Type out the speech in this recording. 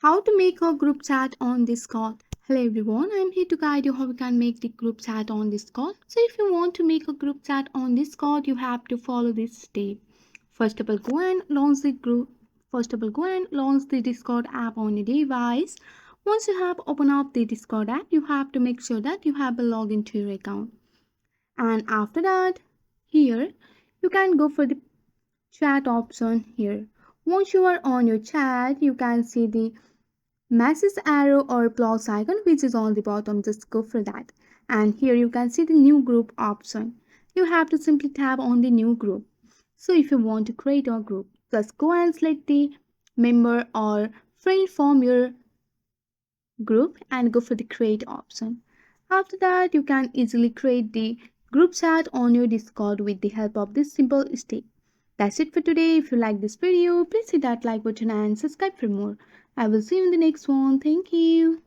How to make a group chat on Discord. Hello everyone, I'm here to guide you how you can make the group chat on Discord. So if you want to make a group chat on Discord, you have to follow this step. First of all, go and launch the group. First of all, go and launch the Discord app on your device. Once you have opened up the Discord app, you have to make sure that you have a login to your account. And after that, here you can go for the chat option here. Once you are on your chat, you can see the message arrow or plus icon which is on the bottom. Just go for that, and here you can see the new group option. You have to simply tap on the new group. So if you want to create a group, just go and select the member or friend from your group and go for the create option. After that, you can easily create the group chat on your Discord with the help of this simple step. That's it for today. If you like this video, please hit that like button and subscribe for more. I will see you in the next one. Thank you.